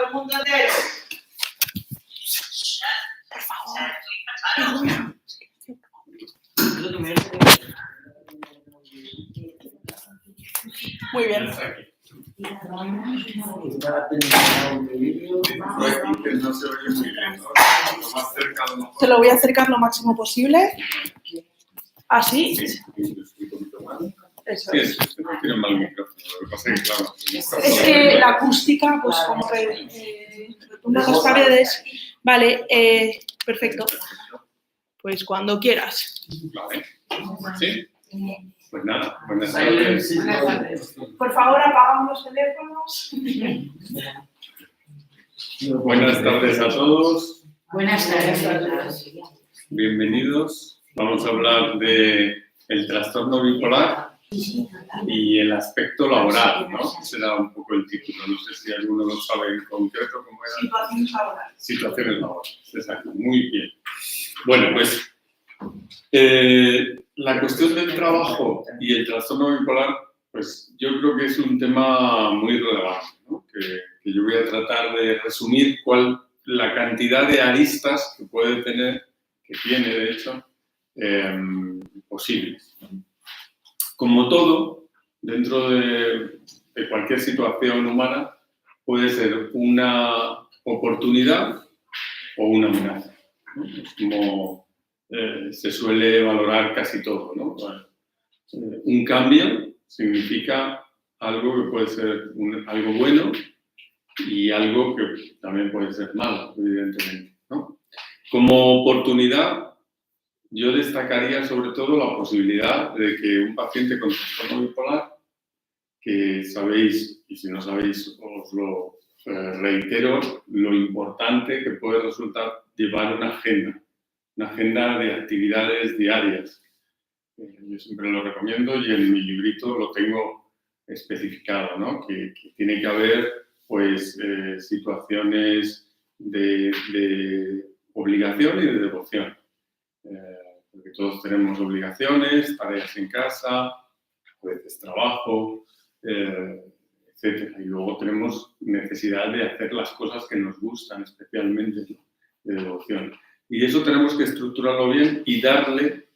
el mundo entero. Por favor. Muy bien. Te lo voy a acercar lo máximo posible. Así. Eso es. Es que la acústica, pues como que retumba las paredes. Vale, perfecto. Pues cuando quieras. Vale. ¿Sí? Pues nada, buenas tardes. Buenas tardes. Por favor, apagamos los teléfonos. Buenas tardes a todos. Buenas tardes. Bienvenidos. Vamos a hablar de el trastorno bipolar y el aspecto laboral, ¿no? Será un poco el título. No sé si alguno lo sabe en concreto cómo era. Situaciones laborales. Situaciones laborales, exacto. Muy bien. Bueno, pues la cuestión del trabajo y el trastorno bipolar, pues yo creo que es un tema muy relevante, ¿no? Que yo voy a tratar de resumir la cantidad de aristas que puede tener, que tiene de hecho, posibles. Como todo, dentro de cualquier situación humana, puede ser una oportunidad o una amenaza, ¿no? Es como se suele valorar casi todo, ¿no? Un cambio significa algo que puede ser algo bueno y algo que también puede ser malo, evidentemente, ¿no? Como oportunidad, yo destacaría sobre todo la posibilidad de que un paciente con trastorno bipolar, que sabéis, y si no sabéis os lo reitero, lo importante que puede resultar llevar una agenda de actividades diarias. Yo siempre lo recomiendo y en mi librito lo tengo especificado, ¿no? Que tiene que haber pues, situaciones de obligación y de devoción. Porque todos tenemos obligaciones, tareas en casa, a veces trabajo, etc. Y luego tenemos necesidad de hacer las cosas que nos gustan, especialmente, ¿no? De devoción. Y eso tenemos que estructurarlo bien y darle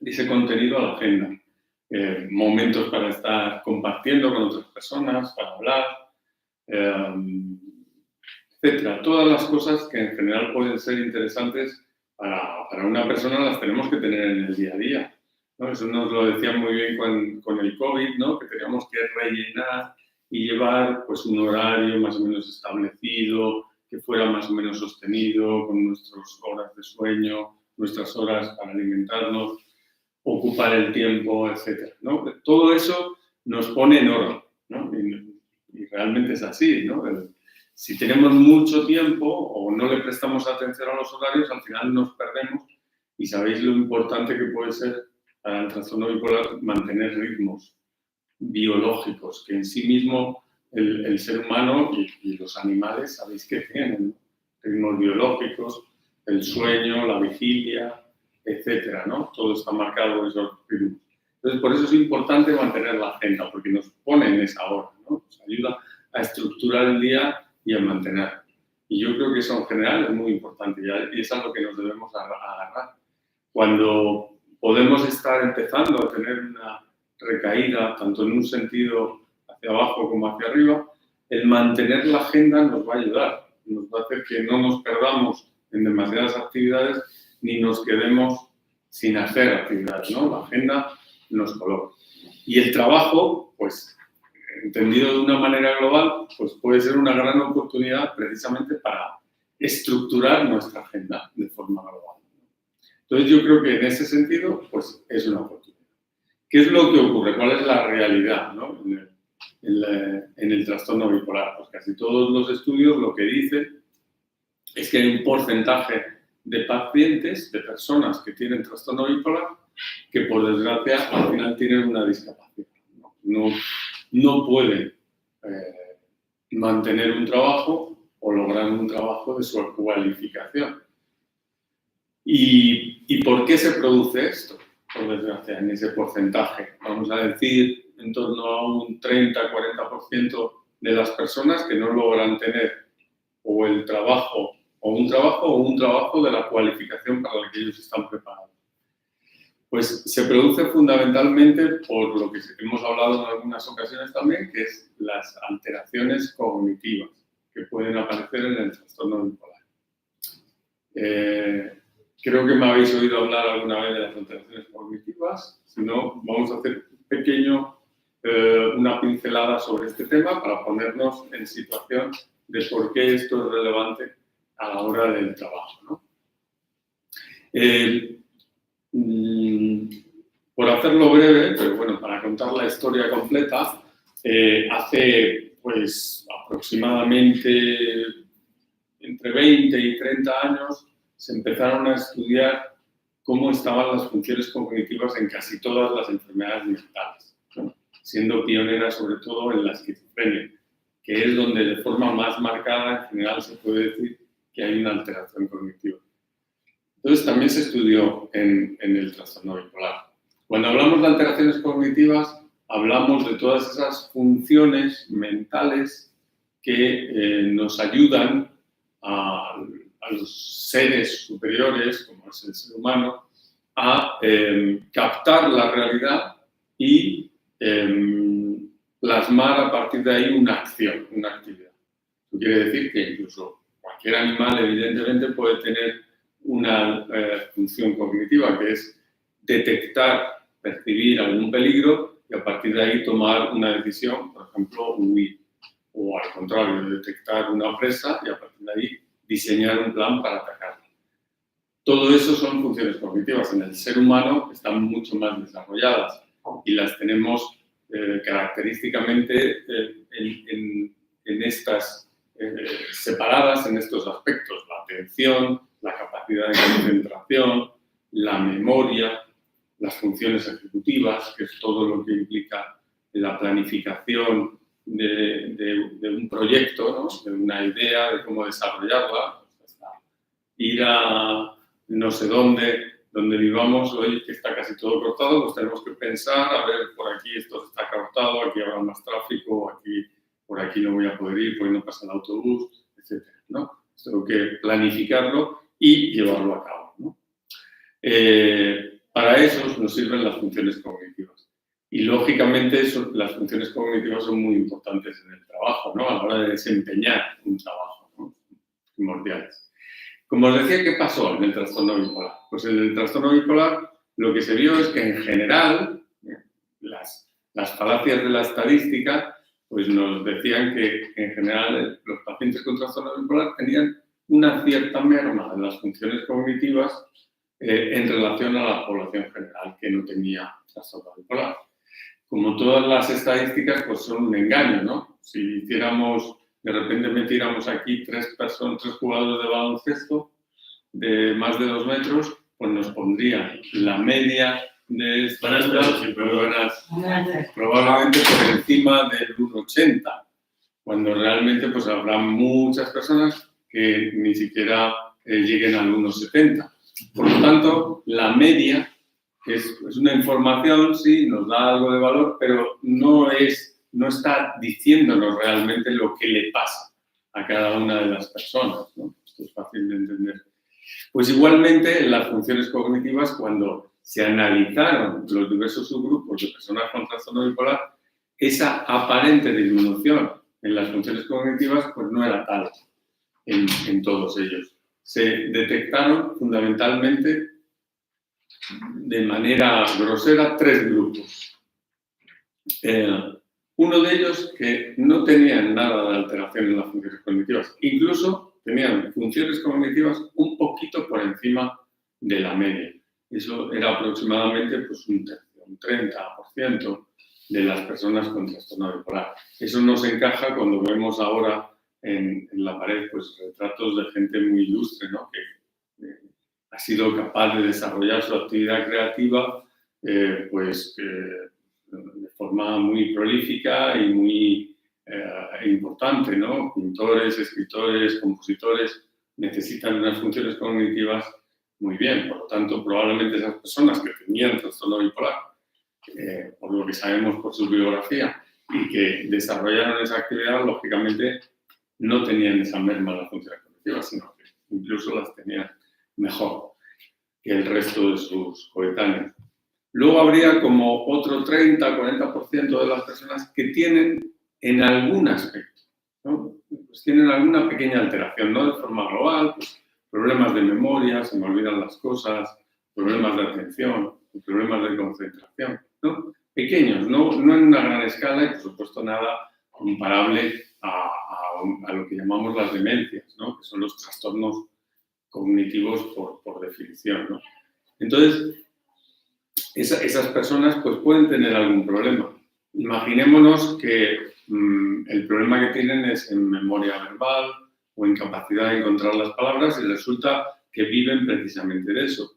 ese contenido a la agenda. Momentos para estar compartiendo con otras personas, para hablar, etc. Todas las cosas que en general pueden ser interesantes para una persona las tenemos que tener en el día a día, ¿no? Eso nos lo decían muy bien con el COVID, ¿no? Que teníamos que rellenar y llevar pues, un horario más o menos establecido, que fuera más o menos sostenido, con nuestras horas de sueño, nuestras horas para alimentarnos, ocupar el tiempo, etc., ¿no? Todo eso nos pone en orden, ¿no? Y realmente es así, ¿no? Si tenemos mucho tiempo o no le prestamos atención a los horarios, al final nos perdemos y sabéis lo importante que puede ser para el trastorno bipolar mantener ritmos biológicos, que en sí mismo el ser humano y los animales sabéis que tienen, ¿no? Ritmos biológicos, el sueño, la vigilia, etcétera, ¿no? Todo está marcado en esos ritmos. Entonces, por eso es importante mantener la agenda, porque nos pone en esa hora, ¿no? Nos ayuda a estructurar el día y a mantenerlo. Y yo creo que eso en general es muy importante y es a lo que nos debemos agarrar. Cuando podemos estar empezando a tener una recaída, tanto en un sentido hacia abajo como hacia arriba, el mantener la agenda nos va a ayudar, nos va a hacer que no nos perdamos en demasiadas actividades ni nos quedemos sin hacer actividades, ¿no? La agenda nos coloca. Y el trabajo, pues, entendido de una manera global, pues puede ser una gran oportunidad precisamente para estructurar nuestra agenda de forma global. Entonces yo creo que en ese sentido, pues es una oportunidad. ¿Qué es lo que ocurre? ¿Cuál es la realidad, ¿no? en el trastorno bipolar? Pues casi todos los estudios lo que dicen es que hay un porcentaje de pacientes, de personas que tienen trastorno bipolar, que por desgracia al final tienen una discapacidad. No pueden mantener un trabajo o lograr un trabajo de su cualificación. ¿Y por qué se produce esto? Por desgracia, en ese porcentaje. Vamos a decir, en torno a un 30-40% de las personas que no logran tener o el trabajo, o un trabajo de la cualificación para la que ellos están preparados. Pues se produce fundamentalmente por lo que hemos hablado en algunas ocasiones también, que es las alteraciones cognitivas que pueden aparecer en el trastorno bipolar. Creo que me habéis oído hablar alguna vez de las alteraciones cognitivas. Si no, vamos a hacer una pincelada sobre este tema para ponernos en situación de por qué esto es relevante a la hora del trabajo, ¿no? Por hacerlo breve, pero bueno, para contar la historia completa, hace pues aproximadamente entre 20 y 30 años se empezaron a estudiar cómo estaban las funciones cognitivas en casi todas las enfermedades mentales, ¿no? Siendo pionera sobre todo en la esquizofrenia, que es donde de forma más marcada en general se puede decir que hay una alteración cognitiva. Entonces también se estudió en el trastorno bipolar. Cuando hablamos de alteraciones cognitivas, hablamos de todas esas funciones mentales que nos ayudan a los seres superiores, como es el ser humano, a captar la realidad y plasmar a partir de ahí una acción, una actividad. Eso quiere decir que incluso cualquier animal, evidentemente, puede tener una función cognitiva, que es detectar, percibir algún peligro y a partir de ahí tomar una decisión, por ejemplo, huir. O al contrario, detectar una presa y a partir de ahí diseñar un plan para atacarla. Todo eso son funciones cognitivas. En el ser humano están mucho más desarrolladas y las tenemos característicamente en estas separadas en estos aspectos: la atención, la capacidad de concentración, la memoria, las funciones ejecutivas, que es todo lo que implica la planificación de un proyecto, ¿no? De una idea, de cómo desarrollarla, hasta ir a no sé donde vivamos hoy, que está casi todo cortado, pues tenemos que pensar, a ver, por aquí esto está cortado, aquí habrá más tráfico, aquí, por aquí no voy a poder ir, por ahí no pasa el autobús, etc., ¿no? Tengo que planificarlo y llevarlo a cabo, ¿no? Para eso nos sirven las funciones cognitivas. Y, lógicamente, las funciones cognitivas son muy importantes en el trabajo, ¿no? A la hora de desempeñar un trabajo, ¿no? Primordiales. Como os decía, ¿qué pasó en el trastorno bipolar? Pues en el trastorno bipolar lo que se vio es que, en general, las falacias de la estadística pues nos decían que, en general, los pacientes con trastorno bipolar tenían una cierta merma de las funciones cognitivas en relación a la población general que no tenía trastorno bipolar. Como todas las estadísticas, pues son un engaño, ¿no? Si hiciéramos, de repente metiéramos aquí tres jugadores de baloncesto de más de 2 metros, pues nos pondría la media de estas probablemente por encima del 1,80, cuando realmente pues habrá muchas personas que ni siquiera lleguen al 1,70. Por lo tanto, la media es una información, sí, nos da algo de valor, pero no está diciéndonos realmente lo que le pasa a cada una de las personas, ¿no? Esto es fácil de entender. Pues igualmente, en las funciones cognitivas, cuando se analizaron los diversos subgrupos de personas con trastorno bipolar, esa aparente disminución en las funciones cognitivas pues no era tal en todos ellos. Se detectaron fundamentalmente de manera grosera 3 grupos. Uno de ellos que no tenían nada de alteración en las funciones cognitivas, incluso tenían funciones cognitivas un poquito por encima de la media. Eso era aproximadamente pues, un 30% de las personas con trastorno bipolar. Eso nos encaja cuando vemos ahora en la pared pues, retratos de gente muy ilustre, ¿no? Que ha sido capaz de desarrollar su actividad creativa de forma muy prolífica y muy importante, ¿no? Pintores, escritores, compositores necesitan unas funciones cognitivas muy bien. Por lo tanto, probablemente esas personas que tenían trastorno bipolar, por lo que sabemos por su biografía, y que desarrollaron esa actividad, lógicamente no tenían esa merma en las funciones cognitivas, sino que incluso las tenían mejor que el resto de sus coetáneos. Luego habría como otro 30-40% de las personas que tienen en algún aspecto, ¿no? Pues tienen alguna pequeña alteración, no de forma global, pues, problemas de memoria, se me olvidan las cosas, problemas de atención, problemas de concentración, ¿no? Pequeños, no en una gran escala y por supuesto nada comparable a lo que llamamos las demencias, ¿no? Que son los trastornos cognitivos por definición, ¿no? Entonces, esas personas pues, pueden tener algún problema. Imaginémonos que el problema que tienen es en memoria verbal o incapacidad de encontrar las palabras y resulta que viven precisamente de eso.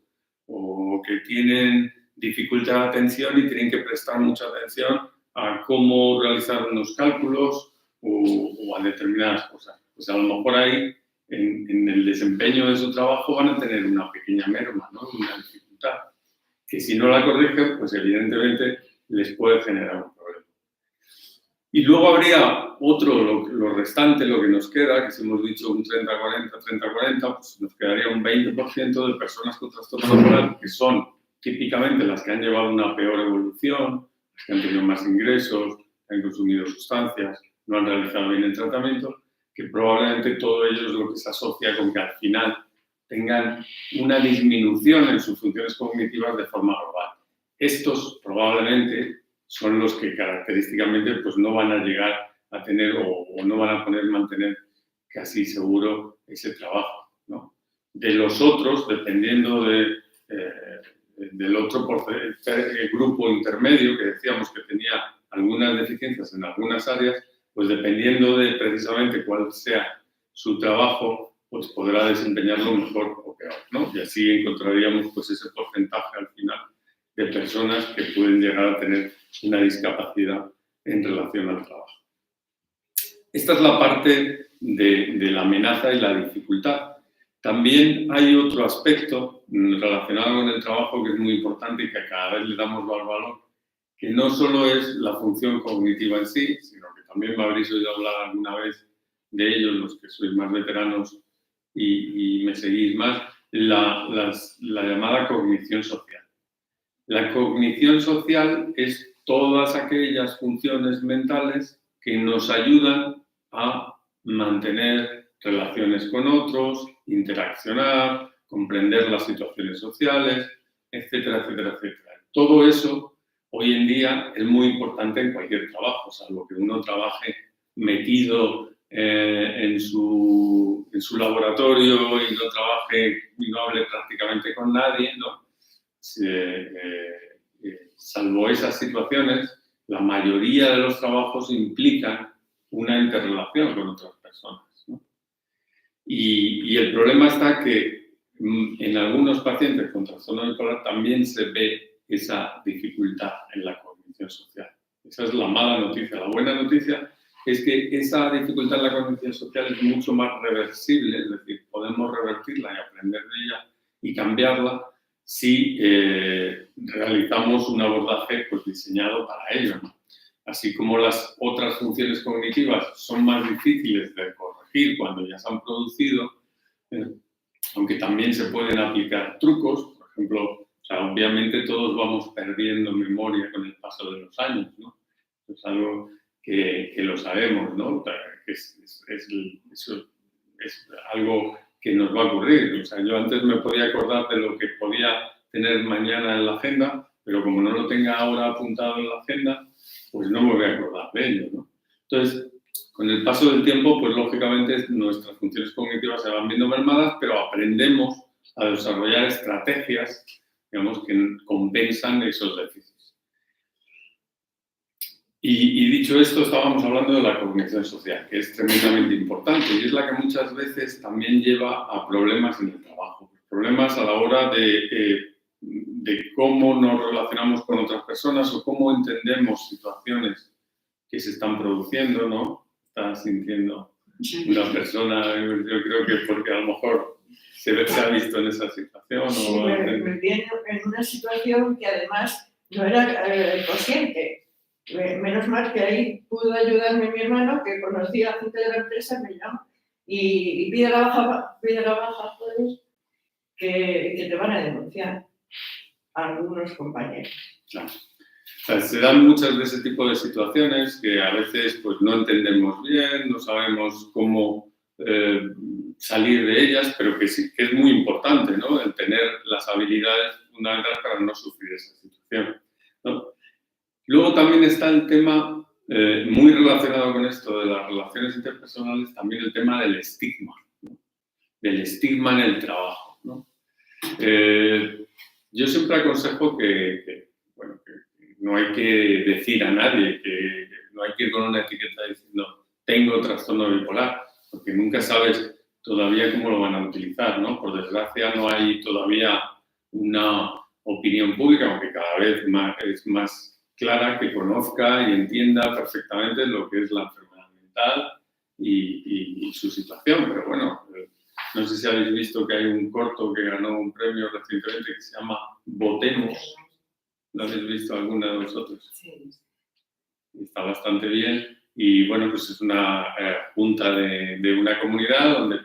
O que tienen dificultad de atención y tienen que prestar mucha atención a cómo realizar unos cálculos o a determinadas cosas. Pues a lo mejor ahí, en el desempeño de su trabajo, van a tener una pequeña merma, ¿no? Una dificultad, que si no la corrigen, pues evidentemente les puede generar un problema. Y luego habría otro, lo restante, lo que nos queda, que si hemos dicho un 30-40, 30-40, pues nos quedaría un 20% de personas con trastorno laboral, que son típicamente las que han llevado una peor evolución, las que han tenido más ingresos, han consumido sustancias, no han realizado bien el tratamiento, que probablemente todo ello es lo que se asocia con que al final tengan una disminución en sus funciones cognitivas de forma global. Estos probablemente son los que característicamente pues, no van a llegar a tener o no van a poder mantener casi seguro ese trabajo, ¿no? De los otros, dependiendo del otro grupo intermedio que decíamos que tenía algunas deficiencias en algunas áreas, pues dependiendo de precisamente cuál sea su trabajo, pues podrá desempeñarlo mejor o peor, ¿no? Y así encontraríamos pues ese porcentaje al final de personas que pueden llegar a tener una discapacidad en relación al trabajo. Esta es la parte de la amenaza y la dificultad. También hay otro aspecto relacionado con el trabajo que es muy importante y que cada vez le damos más valor, que no solo es la función cognitiva en sí, sino que también me habréis oído hablar alguna vez de ellos, los que sois más veteranos y me seguís más, la llamada cognición social. La cognición social es todas aquellas funciones mentales que nos ayudan a mantener relaciones con otros, interaccionar, comprender las situaciones sociales, etcétera, etcétera, etcétera. Todo eso hoy en día es muy importante en cualquier trabajo, salvo que uno trabaje metido en su laboratorio y no trabaje y no hable prácticamente con nadie, ¿no? Salvo esas situaciones, la mayoría de los trabajos implican una interrelación con otras personas, ¿no? Y el problema está que en algunos pacientes con trastorno bipolar también se ve esa dificultad en la cognición social. Esa es la mala noticia. La buena noticia es que esa dificultad en la cognición social es mucho más reversible, es decir, podemos revertirla y aprender de ella y cambiarla si realizamos un abordaje pues, diseñado para ello, ¿no? Así como las otras funciones cognitivas son más difíciles de corregir cuando ya se han producido, aunque también se pueden aplicar trucos, por ejemplo, o sea, obviamente todos vamos perdiendo memoria con el paso de los años, ¿no? Es algo que lo sabemos, ¿no? Es algo que nos va a ocurrir. O sea, yo antes me podía acordar de lo que podía tener mañana en la agenda, pero como no lo tenga ahora apuntado en la agenda, pues no me voy a acordar de ello, ¿no? Entonces, con el paso del tiempo, pues lógicamente nuestras funciones cognitivas se van viendo mermadas, pero aprendemos a desarrollar estrategias, digamos, que compensan esos déficits. Y dicho esto, estábamos hablando de la cognición social, que es tremendamente importante y es la que muchas veces también lleva a problemas en el trabajo. Problemas a la hora de cómo nos relacionamos con otras personas o cómo entendemos situaciones que se están produciendo, ¿no? Está sintiendo una persona, yo creo que porque a lo mejor se ha visto en esa situación. Sí, me vi en una situación que además no era consciente. Menos mal que ahí pudo ayudarme mi hermano, que conocía a gente de la empresa, me llama y pide la baja, pues, que te van a denunciar a algunos compañeros. Claro. O sea, se dan muchas de ese tipo de situaciones que a veces pues, no entendemos bien, no sabemos cómo salir de ellas, pero que sí que es muy importante, ¿no? El tener las habilidades fundamentales para no sufrir esa situación, ¿no? Luego también está el tema, muy relacionado con esto de las relaciones interpersonales, también el tema del estigma, ¿no? Del estigma en el trabajo, ¿no? Yo siempre aconsejo que no hay que decir a nadie, que no hay que ir con una etiqueta diciendo tengo trastorno bipolar, porque nunca sabes todavía cómo lo van a utilizar, ¿no? Por desgracia no hay todavía una opinión pública, aunque cada vez es más clara, que conozca y entienda perfectamente lo que es la enfermedad mental y su situación. Pero bueno, no sé si habéis visto que hay un corto que ganó un premio recientemente que se llama Votemos. ¿Lo habéis visto alguna de vosotros? Sí. Está bastante bien y bueno, pues es una junta de una comunidad donde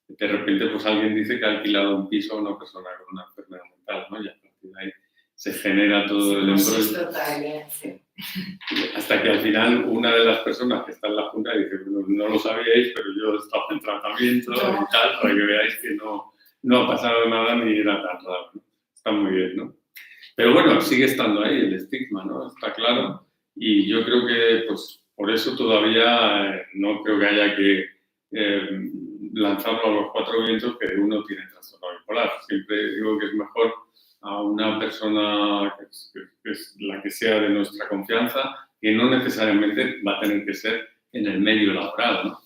de repente pues alguien dice que ha alquilado un piso a una persona con una enfermedad mental, ¿no? Y a partir de ahí se genera todo el embrollo. Sí. Hasta que al final una de las personas que está en la junta dice, bueno, no lo sabíais, pero yo estaba en tratamiento y tal, para que veáis que no ha pasado nada ni era tan raro, ¿no? Está muy bien, ¿no? Pero bueno, sigue estando ahí el estigma, ¿no? Está claro. Y yo creo que, pues, por eso todavía no creo que haya que lanzarlo a los cuatro vientos que uno tiene trastorno bipolar. Siempre digo que es mejor a una persona que es la que sea de nuestra confianza, que no necesariamente va a tener que ser en el medio laboral, ¿no?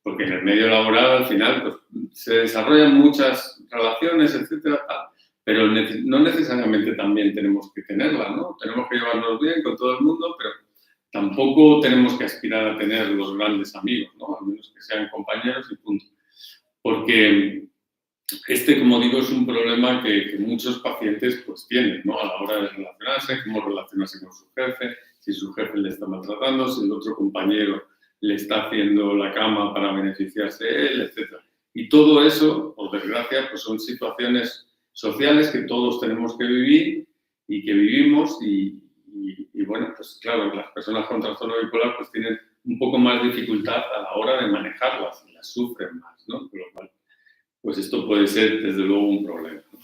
Porque en el medio laboral, al final, pues, se desarrollan muchas relaciones, etcétera, pero no necesariamente también tenemos que tenerla, ¿no? Tenemos que llevarnos bien con todo el mundo, pero tampoco tenemos que aspirar a tener los grandes amigos, ¿no? Al menos que sean compañeros y punto. Porque como digo, es un problema que muchos pacientes pues tienen, ¿no? A la hora de relacionarse, cómo relacionarse con su jefe, si su jefe le está maltratando, si el otro compañero le está haciendo la cama para beneficiarse de él, etc. Y todo eso, por desgracia, pues son situaciones sociales que todos tenemos que vivir y que vivimos y bueno, pues claro, las personas con trastorno bipolar pues tienen un poco más dificultad a la hora de manejarlas y las sufren más, ¿no? Por lo cual, pues esto puede ser desde luego un problema, ¿no?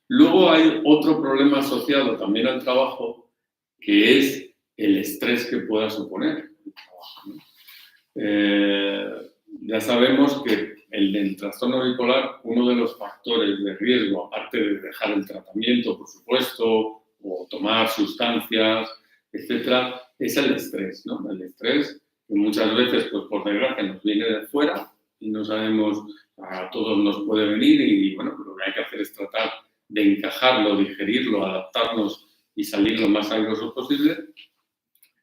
Luego hay otro problema asociado también al trabajo, que es el estrés que pueda suponer el trabajo, ¿no? Ya sabemos que el trastorno bipolar, uno de los factores de riesgo, aparte de dejar el tratamiento, por supuesto, o tomar sustancias, etcétera, es el estrés, ¿no? El estrés que muchas veces, pues por desgracia, nos viene de fuera y no sabemos, a todos nos puede venir y bueno, lo que hay que hacer es tratar de encajarlo, digerirlo, adaptarnos y salir lo más airoso posible,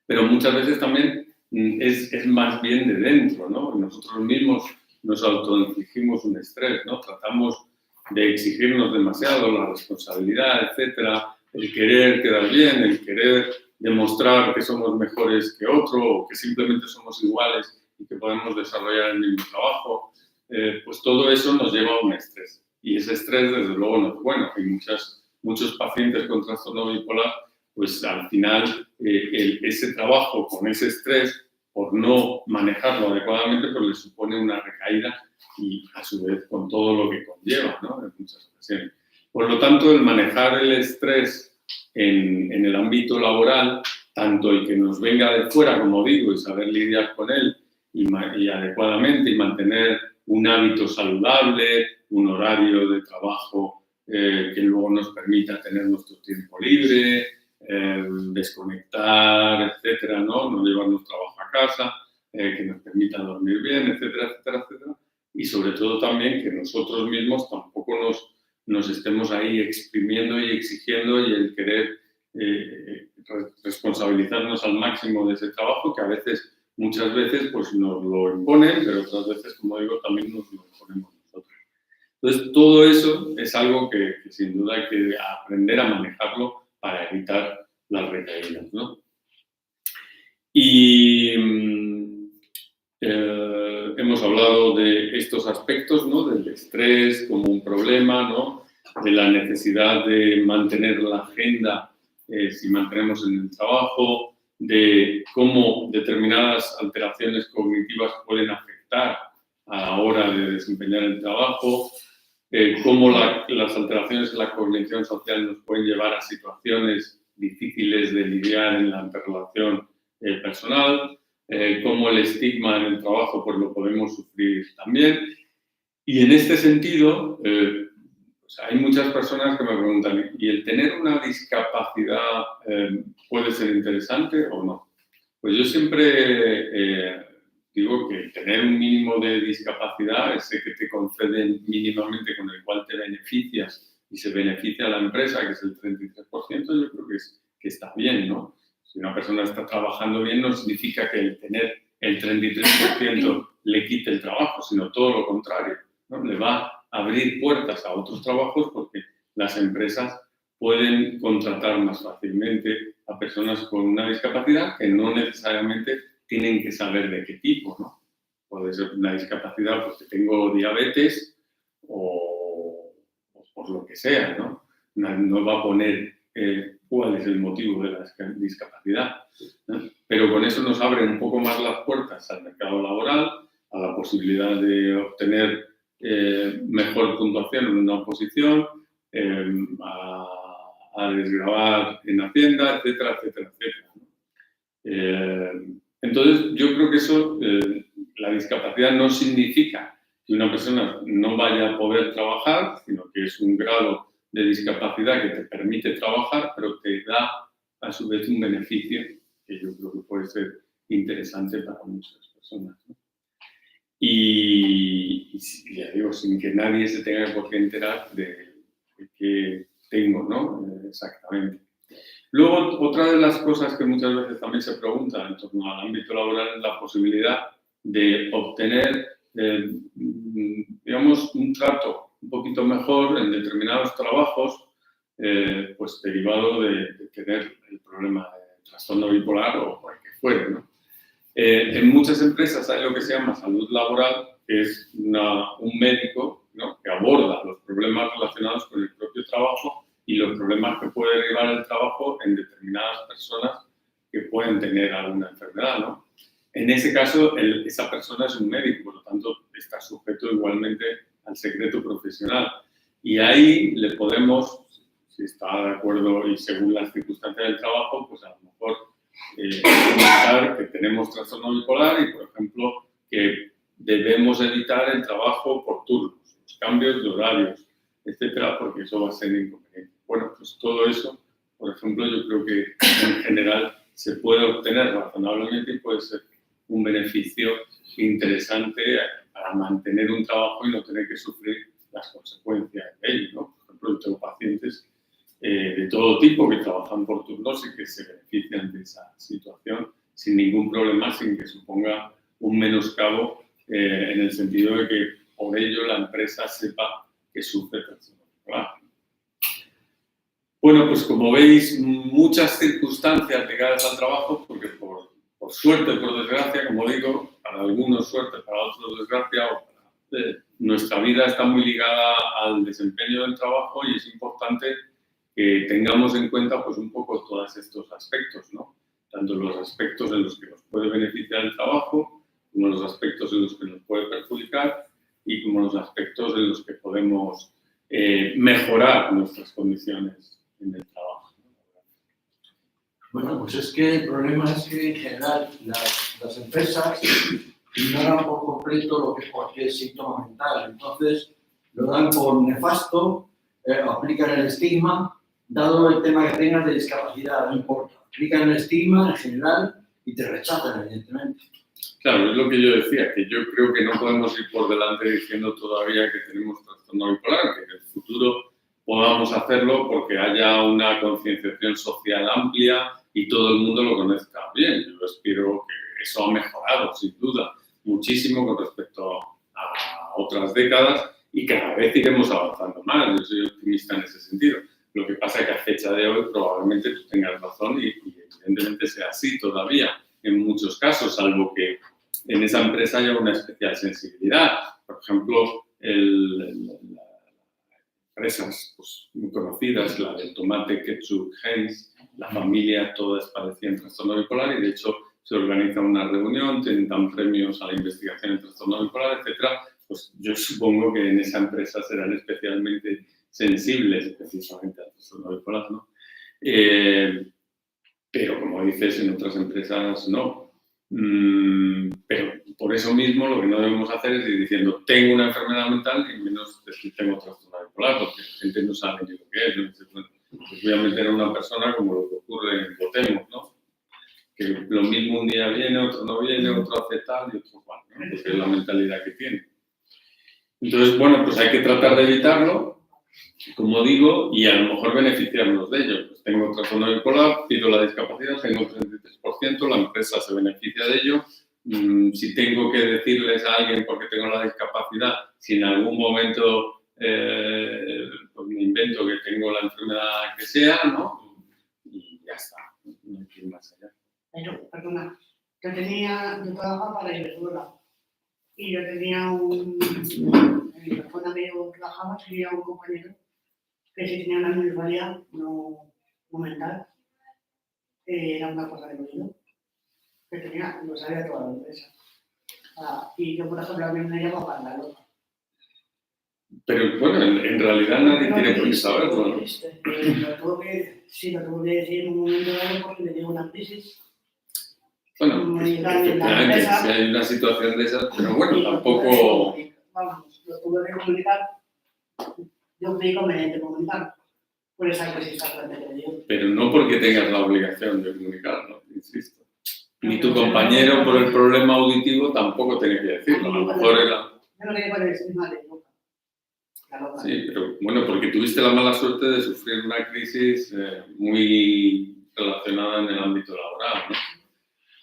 pero muchas veces también es más bien de dentro, ¿no? Nosotros mismos nos autoinfligimos un estrés, ¿no? Tratamos de exigirnos demasiado la responsabilidad, etcétera, el querer quedar bien, el querer demostrar que somos mejores que otro o que simplemente somos iguales y que podemos desarrollar el mismo trabajo, pues todo eso nos lleva a un estrés. Y ese estrés, desde luego, no es bueno. Hay muchos pacientes con trastorno bipolar, pues al final ese trabajo con ese estrés, por no manejarlo adecuadamente, pues le supone una recaída y a su vez con todo lo que conlleva, ¿no? En muchas ocasiones. Por lo tanto, el manejar el estrés en el ámbito laboral, tanto el que nos venga de fuera, como digo, y saber lidiar con él y adecuadamente y mantener un hábito saludable, un horario de trabajo que luego nos permita tener nuestro tiempo libre, desconectar, etcétera, ¿no? No llevarnos trabajo a casa, que nos permita dormir bien, etcétera, etcétera, etcétera. Y sobre todo también que nosotros mismos tampoco nos estemos ahí exprimiendo y exigiendo y el querer responsabilizarnos al máximo de ese trabajo que a veces, muchas veces, pues nos lo imponen, pero otras veces, como digo, también nos lo imponemos nosotros. Entonces, todo eso es algo que sin duda hay que aprender a manejarlo para evitar las recaídas, ¿no? Y hemos hablado de estos aspectos, ¿no? Del estrés como un problema, ¿no? De la necesidad de mantener la agenda si mantenemos en el trabajo, de cómo determinadas alteraciones cognitivas pueden afectar a la hora de desempeñar el trabajo, cómo las alteraciones en la cognición social nos pueden llevar a situaciones difíciles de lidiar en la interrelación personal, cómo el estigma en el trabajo pues lo podemos sufrir también. Y en este sentido, pues hay muchas personas que me preguntan, ¿y el tener una discapacidad puede ser interesante o no? Pues yo siempre digo que tener un mínimo de discapacidad, ese que te conceden mínimamente con el cual te beneficias y se beneficia a la empresa, que es el 33%, yo creo que está bien, ¿no? Si una persona está trabajando bien, no significa que el tener el 33% le quite el trabajo, sino todo lo contrario, ¿no? Le va a abrir puertas a otros trabajos porque las empresas pueden contratar más fácilmente a personas con una discapacidad que no necesariamente tienen que saber de qué tipo, ¿no? Puede ser una discapacidad porque tengo diabetes o por lo que sea, ¿no? No va a poner cuál es el motivo de la discapacidad, ¿no? Pero con eso nos abre un poco más las puertas al mercado laboral, a la posibilidad de obtener mejor puntuación en una oposición, a desgravar en Hacienda, etcétera, etcétera, etcétera. Entonces, yo creo que eso, la discapacidad no significa que una persona no vaya a poder trabajar, sino que es un grado de discapacidad que te permite trabajar, pero te da a su vez un beneficio que yo creo que puede ser interesante para muchas personas, ¿no? Y ya digo, sin que nadie se tenga por qué enterar de qué tengo, ¿no? Exactamente. Luego, otra de las cosas que muchas veces también se pregunta en torno al ámbito laboral es la posibilidad de obtener, digamos, un trato un poquito mejor en determinados trabajos, pues derivado de tener el problema de trastorno bipolar o el que fuere, ¿no? En muchas empresas hay lo que se llama salud laboral, que es un médico, ¿no? Que aborda los problemas relacionados con el propio trabajo y los problemas que puede derivar el trabajo en determinadas personas que pueden tener alguna enfermedad, ¿no? En ese caso, esa persona es un médico, por lo tanto, está sujeto igualmente al secreto profesional. Y ahí le podemos, si está de acuerdo y según las circunstancias del trabajo, pues a lo mejor comentar que tenemos trastorno bipolar y, por ejemplo, que debemos evitar el trabajo por turnos, los cambios de horarios, etcétera, porque eso va a ser inconveniente. Bueno, pues todo eso, por ejemplo, yo creo que en general se puede obtener razonablemente y puede ser un beneficio interesante para mantener un trabajo y no tener que sufrir las consecuencias de ello, ¿no? Por ejemplo, yo tengo pacientes de todo tipo que trabajan por turnos y que se benefician de esa situación sin ningún problema, sin que suponga un menoscabo en el sentido de que por ello la empresa sepa que sufre trastorno bipolar. Bueno, pues como veis, muchas circunstancias ligadas al trabajo, porque por suerte o por desgracia, como digo, para algunos suerte, para otros desgracia, nuestra vida está muy ligada al desempeño del trabajo y es importante que tengamos en cuenta pues un poco todos estos aspectos, ¿no? Tanto los aspectos en los que nos puede beneficiar el trabajo, como los aspectos en los que nos puede perjudicar y como los aspectos en los que podemos mejorar nuestras condiciones en el trabajo. Bueno, pues es que el problema es que en general las empresas ignoran por completo lo que es cualquier síntoma mental. Entonces lo dan por nefasto, aplican el estigma, dado el tema que tengas de discapacidad, no importa. Aplican el estigma en general y te rechazan, evidentemente. Claro, es lo que yo decía, que yo creo que no podemos ir por delante diciendo todavía que tenemos trastorno bipolar, que en el futuro podamos hacerlo porque haya una concienciación social amplia y todo el mundo lo conozca bien. Yo espero que eso ha mejorado, sin duda, muchísimo con respecto a otras décadas y cada vez iremos avanzando más. Yo soy optimista en ese sentido. Lo que pasa es que a fecha de hoy probablemente tú tengas razón y evidentemente sea así todavía en muchos casos, salvo que en esa empresa haya una especial sensibilidad. Por ejemplo, las empresas pues, muy conocidas, la del tomate, ketchup, Heinz, la familia, todas padecían trastorno bipolar y de hecho se organiza una reunión, dan premios a la investigación en trastorno bipolar, etcétera. Pues yo supongo que en esa empresa serán especialmente sensibles precisamente al trastorno bipolar, ¿no? Pero como dices, en otras empresas no. Pero por eso mismo lo que no debemos hacer es ir diciendo tengo una enfermedad mental y menos decir tengo trastorno bipolar, porque la gente no sabe ni lo que es. ¿No? Pues voy a meter a una persona como lo que ocurre en Votemos, ¿no? Que lo mismo un día viene, otro no viene, otro hace tal y otro cual, ¿no? Porque es la mentalidad que tiene. Entonces, bueno, pues hay que tratar de evitarlo, como digo, y a lo mejor beneficiarnos de ello. Pues tengo trastorno bipolar, pido la discapacidad, tengo un 33%, la empresa se beneficia de ello. Si tengo que decirles a alguien porque tengo la discapacidad, si en algún momento pues me invento que tengo la enfermedad que sea, ¿no? Y ya está, no hay que ir más allá. Pero, perdona, yo trabajaba para Iberdrola y yo tenía la persona que yo trabajaba tenía un compañero que sí tenía una minusvalía no mental, era una cosa de oído, que tenía, lo sabía toda la empresa. Y yo, por ejemplo, a mí me llamo para la loca. Pero bueno, en realidad nadie tiene por qué saberlo, ¿no? Lo tuve que decir en un momento dado porque le dio una crisis. Bueno, pues, efectivamente, si hay una situación de esas, pero bueno, tampoco... Vamos, lo tuve que comunicar. Yo creí conveniente comunicar. Por esa crisis tan grande que le dio. Pero no porque tengas la obligación de comunicarlo, insisto. Ni tu compañero por el problema auditivo tampoco tiene que decirlo. A lo mejor era... Yo no quería poner encima de loca. La loca. Sí, pero bueno, porque tuviste la mala suerte de sufrir una crisis muy relacionada en el ámbito laboral, ¿no?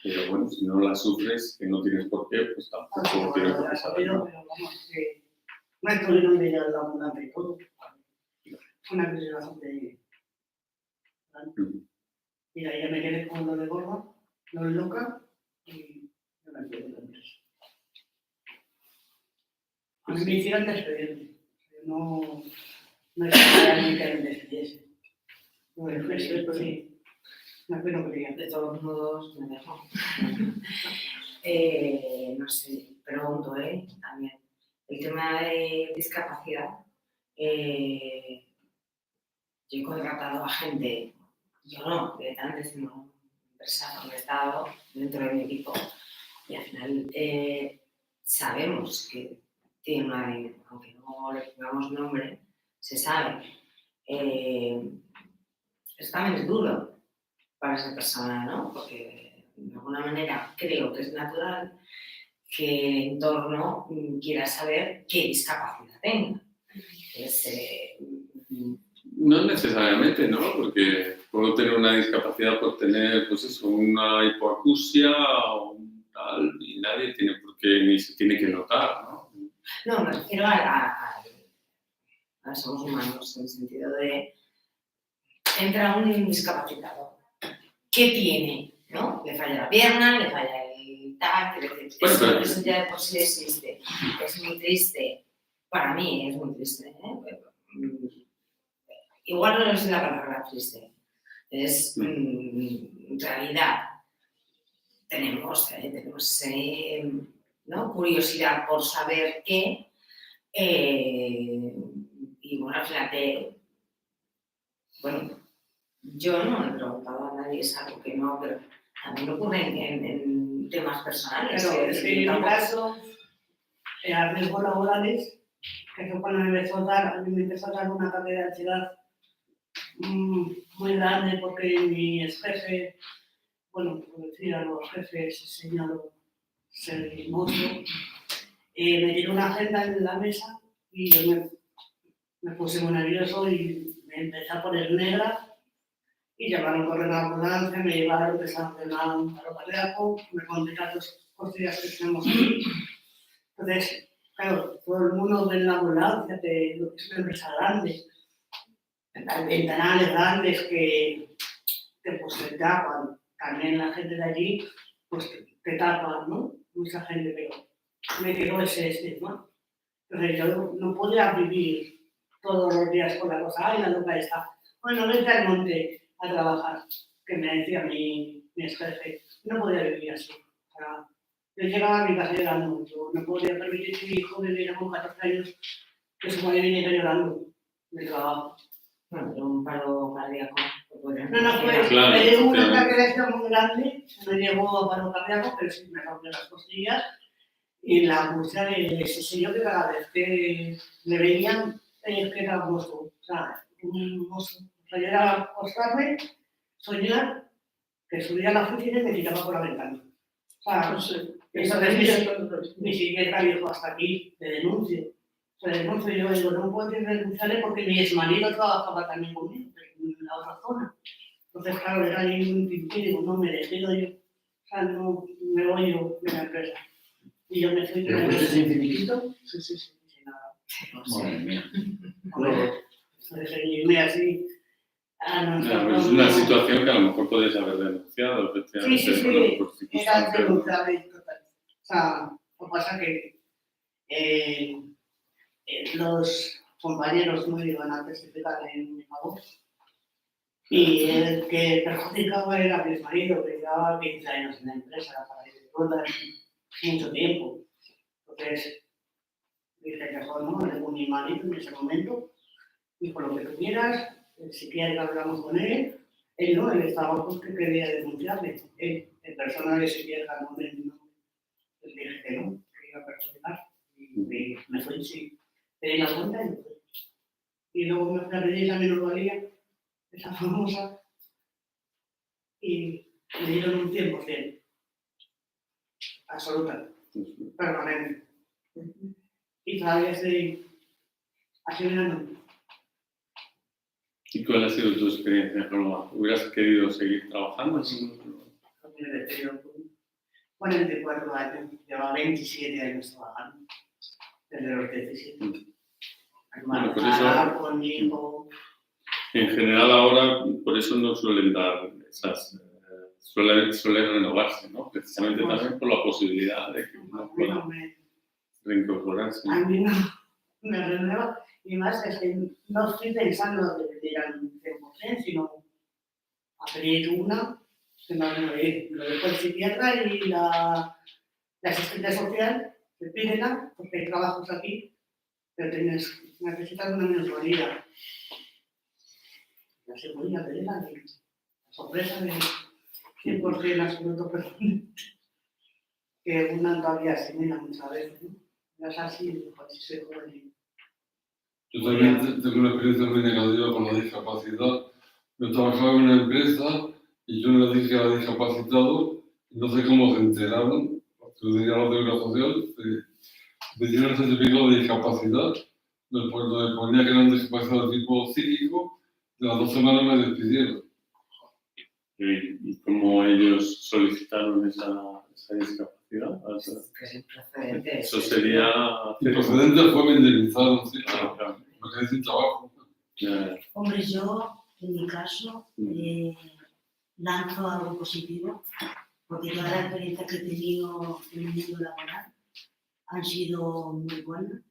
Pero bueno, si no la sufres, que no tienes por qué, pues tampoco tienes por qué saberlo. Pero vamos, que no estuvieron de ella la ambulancia y todo. Fue una crisis bastante grande. Y de ahí ya me quedé con lo de gorda, lo de loca, y yo me quedé con la empresa. A mí me hicieron despedido. No estaba ni que me despidiese. No, sí. No quería. De todos modos, me dejo. No sé, pregunto, también. El tema de discapacidad, yo he contratado a gente, yo no, directamente, sino empresas donde he estado dentro de mi equipo, y al final sabemos que tiene una, aunque no le pongamos nombre, se sabe. Eso también es duro para esa persona, ¿no? Porque de alguna manera creo que es natural que el entorno quiera saber qué discapacidad tenga. No necesariamente, ¿no? Porque puedo tener una discapacidad por tener, pues eso, una hipoacusia o un tal, y nadie tiene por qué, ni se tiene que notar, ¿no? No, me refiero a somos humanos, en el sentido de entra un discapacitado. ¿Qué tiene? ¿No? Le falla la pierna, le falla el tal, eso ya de por sí existe. Es muy triste. Para mí es muy triste. Igual no es la palabra triste. Es realidad. Tenemos ¿no? curiosidad por saber qué. Y bueno, fíjate, bueno, yo no he preguntado a nadie, es algo que no, pero también ocurre en temas personales. Pero es que en mi caso, a riesgos laborales, que fue cuando me empezó a dar una carga de ansiedad muy grande porque mi ex jefe, bueno, por decir a los jefes señaló ser monstruo, me tiró una agenda en la mesa y yo me puse muy nervioso y me empecé a poner negra y llamaron por la ambulancia, me llevaron, me sancionaron un paro cardíaco, me conté las dos costillas que tenemos aquí. Entonces, claro, todo el mundo ve en la ambulancia, es una empresa grande, ventanales grandes que pues te tapan. También la gente de allí pues te tapan, ¿no? Mucha gente, pero me quedó ese estigma. Entonces yo no podía vivir todos los días con la cosa, ay, la loca está. Bueno, vete al monte a trabajar, que me decía mi ex jefe. No podía vivir así. O sea, yo llegaba a mi casa llorando. Yo no podía permitir que mi hijo viviera con 14 años que su madre viniera llorando del trabajo. Bueno, pero un paro cardíaco. No, pues Claro, me dio un efectivamente. ataque de esto muy grande, se me llevó a paro cardíaco, pero sí me rompió las costillas. Y la angustia de ese señor que cada vez que le veían, es que era un monstruo. O sea, un monstruo. O sea, yo era acostarme, soñar, que subía a la oficina y me tiraba por la ventana. O sea, entonces mi psiquiatra dijo, hasta aquí, te denuncio. Se denuncio, yo digo, no puedo denunciarle porque mi exmarido trabajaba también conmigo, en la otra zona. Entonces, claro, era ahí un tintín, digo, no, me despido yo. O sea, no, me voy yo de la empresa. Y yo me fui. ¿Pero fuiste sin finiquito? Sí, sin nada. Madre mía. Entonces, irme así a Ya, pues es una situación que a lo mejor podrías haber denunciado, efectivamente. Sí, bueno, por era circunstancias, ¿no? denunciable total. O sea, lo que pasa que los compañeros no iban a testificar en mi favor. Y el que perjudicaba era mi marido, que llevaba 15 años en la empresa, para que mucho tiempo. Entonces, dije que mejor no, le con mi marido en ese momento, dijo lo que tú quieras, si quieres hablamos con él. Él no, él estaba porque quería denunciarle. Él, en persona de psiquiatra, no, le dije que no, que iba a perjudicar. Y me fui, sí. Pedí la cuenta y me fui. Y luego me fui a pedir la minusvalía, esa famosa, y me dieron un 100%. Absoluta, permanente. Y todavía estoy asimilando. ¿Y cuál ha sido tu experiencia, Paloma? ¿Hubieras querido seguir trabajando? Me he despedido con 44 años, llevaba 27 años trabajando, desde los 17. Bueno, por Embarazada, con mi hijo. En general ahora, por eso no suelen dar esas... suele renovarse, ¿no? Precisamente también por la posibilidad de que uno pueda reincorporarse. A mí no me renueva, y más es que no estoy pensando de pedir al 100%, sino a pedir una, que me renové. Lo dejo el psiquiatra y la asistente social, que pídela, porque hay trabajos aquí, pero necesitas una minusvalía. La seguridad de la sorpresa de 100% absoluto permanente, que una todavía asimila muchas veces, ¿no? Ya es así, pues si soy joven. Yo también tengo una experiencia muy negativa con la discapacidad. Yo trabajaba en una empresa y yo le dije a discapacitados, no sé cómo se enteraron, porque yo tenía la seguridad social, me dieron el certificado de discapacidad, donde ponía que era un discapacitado de tipo psíquico, de las 2 semanas me despidieron. ¿Y cómo ellos solicitaron esa discapacidad? Que es procedente. Eso sería... Y procedente fue me indemnizaron, sí, Ah, claro. me quedé sin trabajo. Ya, Hombre, yo, en mi caso, lanzo algo positivo, porque todas las experiencias que he tenido en el mundo laboral han sido muy buenas,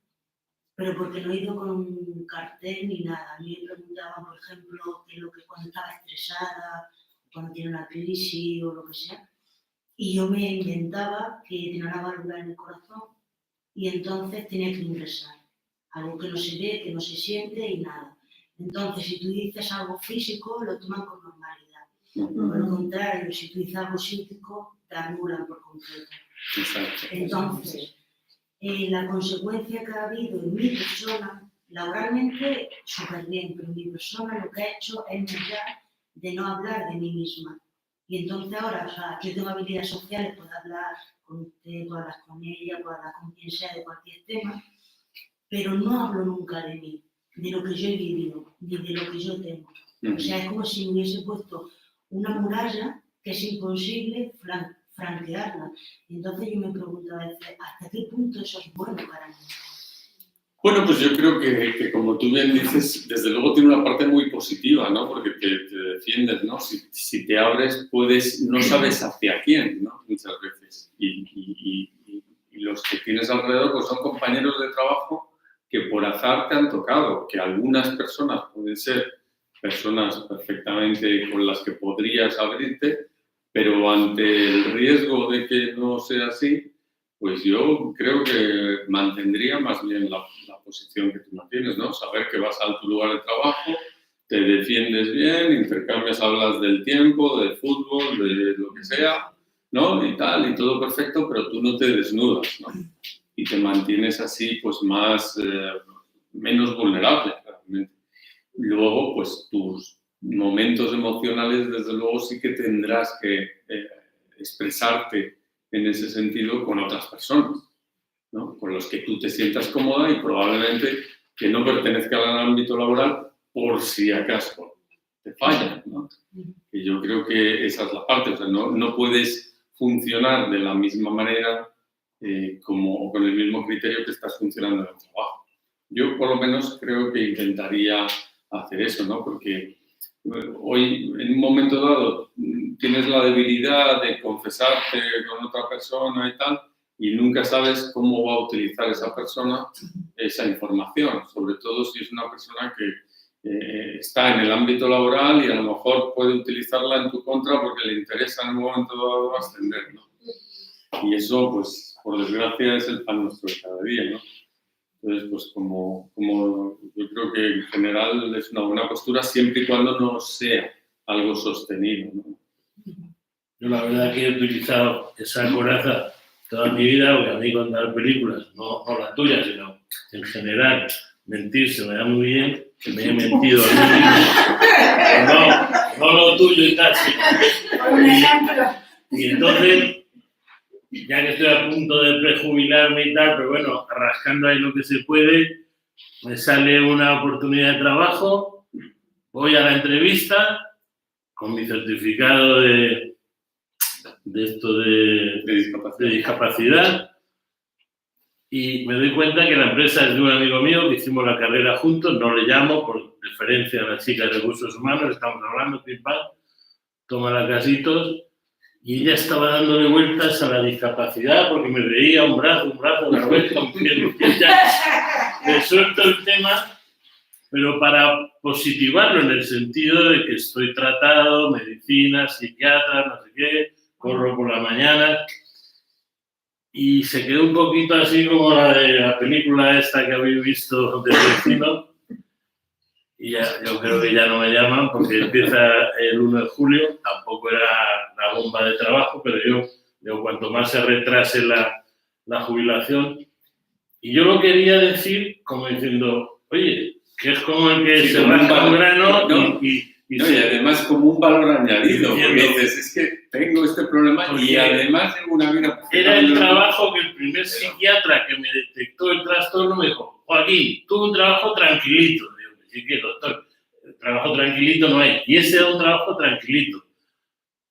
pero porque no he ido con un cartel ni nada. A mí me preguntaban, por ejemplo, qué es lo que cuando estaba estresada, cuando tiene una crisis o lo que sea, y yo me inventaba que tenía una válvula en el corazón y entonces tenía que ingresar. Algo que no se ve, que no se siente y nada. Entonces, si tú dices algo físico, lo toman con normalidad. Por lo contrario, si tú dices algo psíquico, te anulan por completo. exacto. Entonces, la consecuencia que ha habido en mi persona, laboralmente, súper bien, pero en mi persona lo que ha hecho es negar de no hablar de mí misma. Y entonces ahora, o sea, yo tengo habilidades sociales, puedo hablar con usted, puedo hablar con ella, puedo hablar con quien sea de cualquier tema, pero no hablo nunca de mí, de lo que yo he vivido, ni de lo que yo tengo. O sea, es como si me hubiese puesto una muralla que es imposible franquearla. Y entonces yo me pregunto a veces, ¿hasta qué punto eso es bueno para mí? Bueno, pues yo creo que como tú bien dices, desde luego tiene una parte muy positiva, ¿no? Porque te defiendes, ¿no? Si te abres, no sabes hacia quién, ¿no? Muchas veces. Y los que tienes alrededor pues son compañeros de trabajo que por azar te han tocado, que algunas personas pueden ser personas perfectamente con las que podrías abrirte, pero ante el riesgo de que no sea así, pues yo creo que mantendría más bien la posición que tú mantienes, ¿no? Saber que vas a tu lugar de trabajo, te defiendes bien, intercambias, hablas del tiempo, del fútbol, de lo que sea, ¿no? Y tal, y todo perfecto, pero tú no te desnudas, ¿no? Y te mantienes así, pues menos vulnerable, realmente. Luego, pues tus momentos emocionales, desde luego, sí que tendrás que expresarte en ese sentido con otras personas, ¿no? Con los que tú te sientas cómoda y probablemente que no pertenezcan al ámbito laboral por si acaso te fallan, ¿no? Y yo creo que esa es la parte, o sea, no puedes funcionar de la misma manera como con el mismo criterio que estás funcionando en el trabajo. Yo por lo menos creo que intentaría hacer eso, ¿no? Porque hoy, en un momento dado, tienes la debilidad de confesarte con otra persona y tal, y nunca sabes cómo va a utilizar esa persona esa información, sobre todo si es una persona que está en el ámbito laboral y a lo mejor puede utilizarla en tu contra porque le interesa en un momento dado ascender, ¿no? Y eso, pues, por desgracia, es el pan nuestro de cada día, ¿no? Entonces, pues como yo creo que en general es una buena postura siempre y cuando no sea algo sostenido, ¿no? Yo la verdad que he utilizado esa coraza toda mi vida, porque a mí contar películas, no la tuya, sino en general, mentir se me da muy bien, que me he mentido a mí mismo, no lo tuyo y tal. Y entonces, ya que estoy a punto de prejubilarme y tal, pero bueno, rascando ahí lo que se puede, me sale una oportunidad de trabajo, voy a la entrevista con mi certificado de discapacidad y me doy cuenta que la empresa es de un amigo mío que hicimos la carrera juntos, no le llamo por deferencia a la chica de recursos humanos, estamos hablando, pim pam, toma las casitos. Y ella estaba dándole vueltas a la discapacidad porque me veía un brazo, la vuelta, un pie. Ya le suelto el tema, pero para positivarlo en el sentido de que estoy tratado, medicina, psiquiatra, no sé qué, corro por la mañana. Y se quedó un poquito así como la de la película esta que habéis visto de vecino. Y ya, yo creo que ya no me llaman porque empieza el 1 de julio, tampoco era la bomba de trabajo, pero yo cuanto más se retrase la jubilación. Y yo lo quería decir como diciendo, oye, que es como el que se rasca un grano y además como un valor añadido, porque dices, es que tengo este problema y además tengo una vida... Era el trabajo que el primer psiquiatra que me detectó el trastorno me dijo, Joaquín, tuve un trabajo tranquilito. Así que, doctor, trabajo tranquilito no hay. Y ese era un trabajo tranquilito.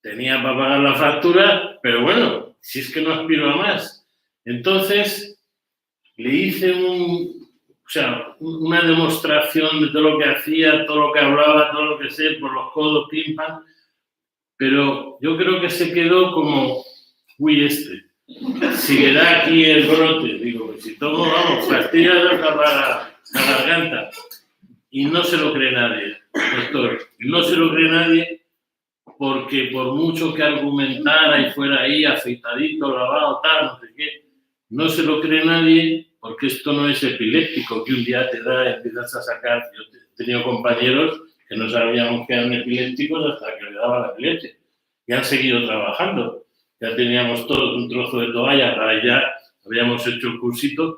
Tenía para pagar la factura, pero bueno, si es que no aspiro a más. Entonces, le hice una demostración de todo lo que hacía, todo lo que hablaba, todo lo que sé, por los codos, pim, pam. Pero yo creo que se quedó como, si le da aquí el brote, digo, pues si tomo, vamos, pastillas para la garganta. Y no se lo cree nadie, doctor. No se lo cree nadie porque por mucho que argumentara y fuera ahí afeitadito, lavado, tal, no sé qué, no se lo cree nadie porque esto no es epiléptico, que un día te da y empiezas a sacar. Yo he tenido compañeros que no sabíamos que eran epilépticos hasta que le daba la epilepsia. Y han seguido trabajando. Ya teníamos todos un trozo de toalla, para ya habíamos hecho el cursito.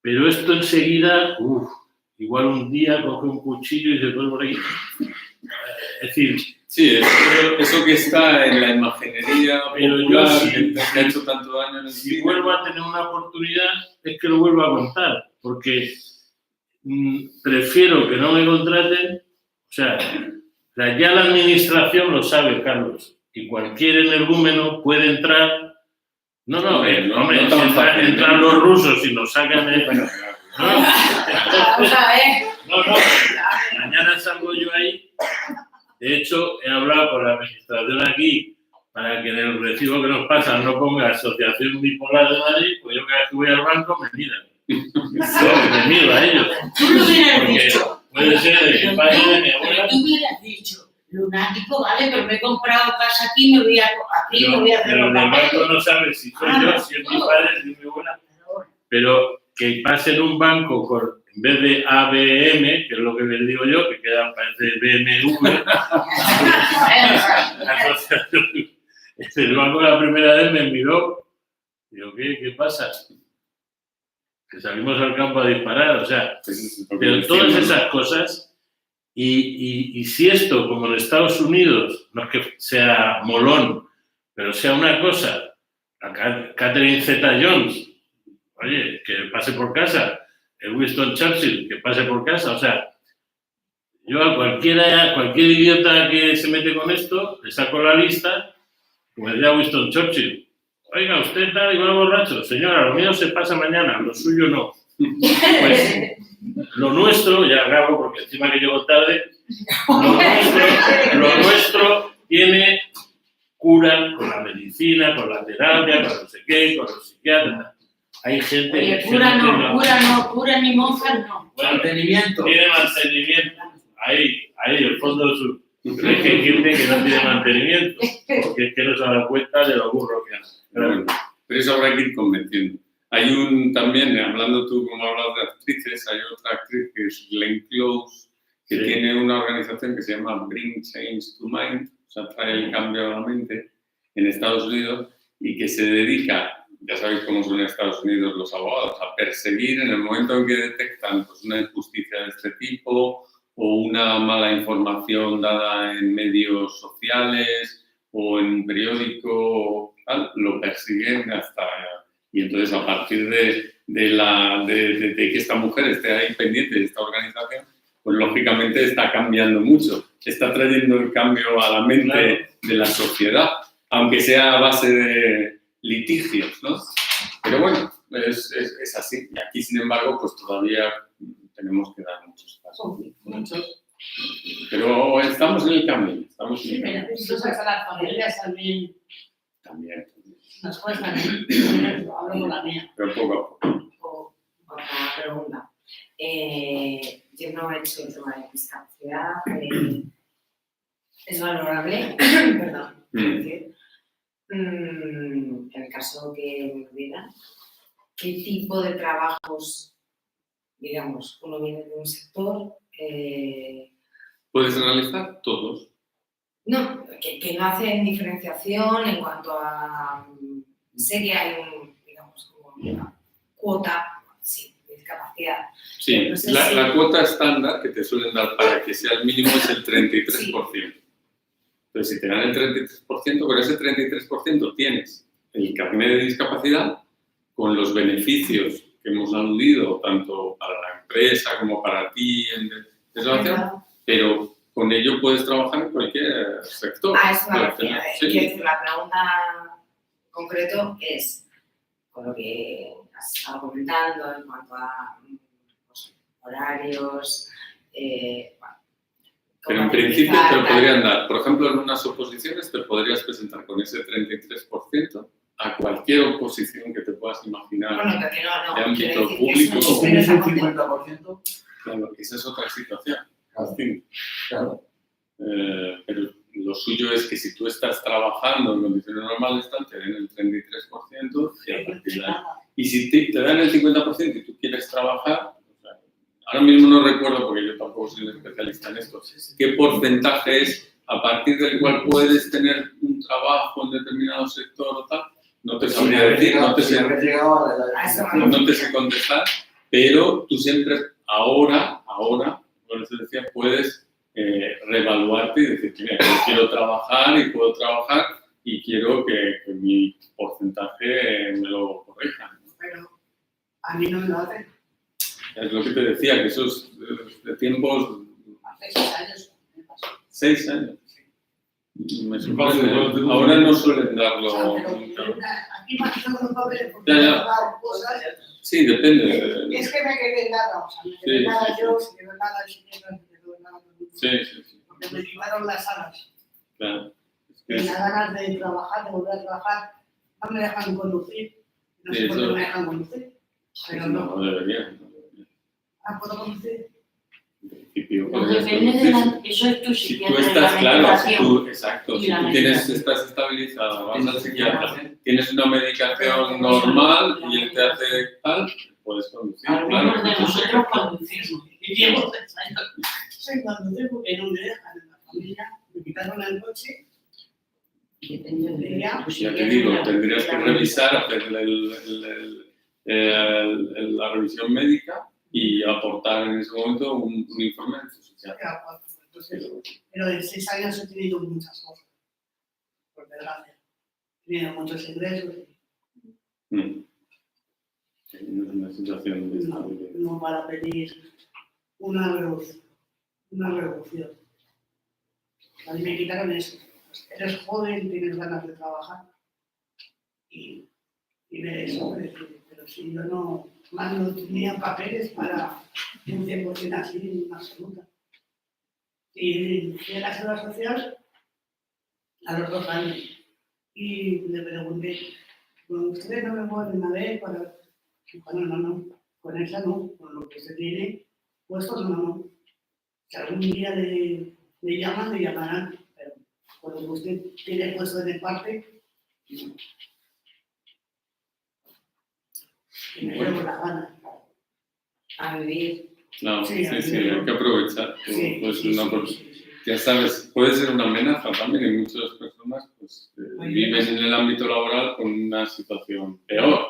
Pero esto enseguida, igual un día coge un cuchillo y se pone por ahí. Es decir... Sí, eso que está en la imaginería popular, que ha hecho tanto daño en el si vuelvo a tener una oportunidad, es que lo vuelvo a contar. Porque prefiero que no me contraten. O sea, ya la administración lo sabe, Carlos. Y cualquier energúmeno puede entrar... No, entran los rusos y nos sacan el... Vamos a ver. No, mañana salgo yo ahí. De hecho, he hablado con la administración aquí para que en el recibo que nos pasan no ponga Asociación Bipolar de Madrid, pues yo cada vez que voy al banco me miran. Me miro a ellos. Tú lo hubieras Porque dicho. puede ser de mi padre, de mi abuela. Tú hubieras dicho, lunático, vale, pero me he comprado casa aquí, me voy a aquí, me voy a hacer Pero los en el banco papeles. no sabe si soy yo, si es mi padre, si es mi abuela. Pero que pase en un banco con, en vez de ABM, que es lo que les digo yo, que queda, parece BMW, el banco la primera vez me miró, digo, ¿qué pasa? Que salimos al campo a disparar, o sea, pero todas esas cosas, y si esto, como en Estados Unidos, no es que sea molón, pero sea una cosa, a Catherine Zeta-Jones, oye, que pase por casa, el Winston Churchill, que pase por casa, o sea, yo a cualquier idiota que se mete con esto, le saco la lista, como decía Winston Churchill, oiga, usted tal y va borracho, señora, lo mío se pasa mañana, lo suyo no. Pues lo nuestro, ya acabo porque encima que llego tarde, lo nuestro tiene cura con la medicina, con la terapia, con no sé qué, con los psiquiatras. Hay gente... Oye, que cura ni monjas no. Bueno, Mantenimiento. tiene mantenimiento. Ahí, el fondo de su... Pero es que hay gente que no tiene mantenimiento, porque es que no se da cuenta de lo burro que hace. Pero eso habrá que ir convenciendo. Hay también, hablando tú como hablas de actrices, hay otra actriz que es Glenn Close, que Sí. tiene una organización que se llama Bring Change to Mind, o sea, trae el cambio a la mente, en Estados Unidos, y que se dedica, ya sabéis cómo son en Estados Unidos los abogados, a perseguir en el momento en que detectan pues, una injusticia de este tipo o una mala información dada en medios sociales o en un periódico, tal, lo persiguen hasta... Y entonces, a partir de que esta mujer esté ahí pendiente de esta organización, pues lógicamente está cambiando mucho, está trayendo el cambio a la mente de la sociedad, aunque sea a base de litigios, ¿no? Pero bueno, es así. Y aquí, sin embargo, pues todavía tenemos que dar muchos pasos. Muchos. Pero estamos en el camino, estamos en Sí, el pero camino. incluso hasta las familias también También, nos cuestan. Hablo con la mía. pero poco a poco. Otra pregunta. Yo no he hecho el tema de discapacidad. Es valorable, perdón, quiero decir, en el caso que me pidieran, ¿qué tipo de trabajos, digamos, uno viene de un sector? Puedes realizar todos. No, que no hacen diferenciación en cuanto a... Sé que hay digamos, como una cuota, sí, de discapacidad. Sí, No sé la, si- la cuota estándar que te suelen dar para que sea el mínimo es el 33%. Entonces, si te dan el 33%, con ese 33% tienes el carnet de discapacidad con los beneficios que hemos aludido, tanto para la empresa como para ti en desgracia, pero con ello puedes trabajar en cualquier sector. A eso me Puedes refiero. tener- Quiero sí. decir, la pregunta concreto es, con lo que has estado comentando en cuanto a pues, horarios, bueno, Pero en cómo principio te utilizar, lo tal. podrían dar. Por ejemplo, en unas oposiciones te podrías presentar con ese 33% a cualquier oposición que te puedas imaginar. Bueno, porque no, de ámbito quiero decir que público. eso no ¿Tienes un es 50%? Claro, esa es otra situación. Claro. Sí. Claro. Pero lo suyo es que si tú estás trabajando en condiciones normales, te den el 33% y a partir de ahí. Y si te dan el 50% y tú quieres trabajar, o sea, ahora mismo no recuerdo, porque yo tampoco soy un especialista en esto, qué porcentaje es a partir del cual puedes tener un trabajo en determinado sector o tal, no te sabría decir, no te sé, haber llegado a la edad A eso de no te sé contestar, pero tú siempre, ahora, por eso decía, puedes reevaluarte y decir, mira, yo quiero trabajar y puedo trabajar y quiero que mi porcentaje me lo corrija. Pero a mí no me lo hacen. Es lo que te decía, que esos de tiempos, Hace 6 años. me pasó. 6 años. Me sorprende. Ahora no suelen darlo O sea, pero nunca. aquí me han dado los papeles porque Ya, ya. me han dado cosas. Sí, depende. Es que me quedé nada, o sea, me quedé Sí, nada sí, yo, se quedó nada el señor, no se quedó nada todo el mundo. Sí, sí, sí. Porque me llevaron las alas. Claro. Es que Tenía ganas de trabajar, de volver a trabajar. No me dejan conducir. No Sí, sé por qué eso- me dejan conducir. Pero no. no debería. No debería. Ah, ¿puedo conducir? En principio, No, podrías depende de conducir. eso es tu Si psiquiatra. tú estás la claro, si medicación. tú, exacto, y si la tú medicación. estás estabilizada, vas al psiquiatra, tienes una medicación normal y él te hace tal, puedes conducir, Algunos claro. de nosotros conducimos. Y llevo 3 años sin conducir porque no me dejan en la familia. Me quitaron el coche. Depende de Ya tu Ya te psiquiatra digo, y la- tendrías y que la revisar, hacer la revisión médica y aportar en ese momento un informe de tu psiquiatra. Entonces, pero en 6 años he tenido muchas cosas. Por desgracia. He tenido muchos ingresos. Sí, no es una situación de No, estabilidad. no para pedir una revolución. A mí me quitaron eso. Eres joven, tienes ganas de trabajar. Y me eso, pero si yo no tenía papeles para un 100% así, en absoluta. Y fui a la seguridad social a los 2 años. Y le pregunté, ¿con ustedes no me pueden ver para...? Bueno, no, con esa no, con lo que se tiene puestos no. Si algún día le llaman, le llamarán, pero con lo que usted tiene puesto de parte, no. Y me llevo la gana. A vivir. No, Sí, sí, sí, hay que aprovechar. Sí, Pues sí, una sí, por- sí. Ya sabes, puede ser una amenaza también y muchas personas pues, viven en el ámbito laboral con una situación peor.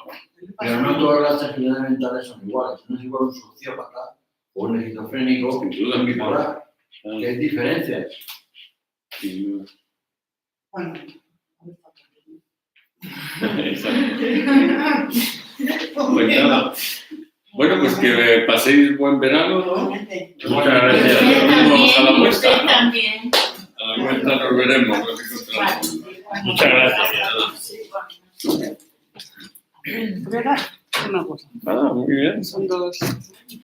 Pero no todas las enfermedades mentales son iguales. No es igual un sociópata o un esquizofrénico Sin duda, o un bipolar. Claro, Que hay diferencias. sin duda. Bueno, Exacto. Pues nada. Bueno, pues que paséis buen verano, ¿no? Igualmente. Muchas gracias. Nos vemos a la vuelta, Usted ¿no? también. A la vuelta nos veremos, nos encontramos. Muchas gracias. Verás una cosa. Ah, muy bien. Son 2.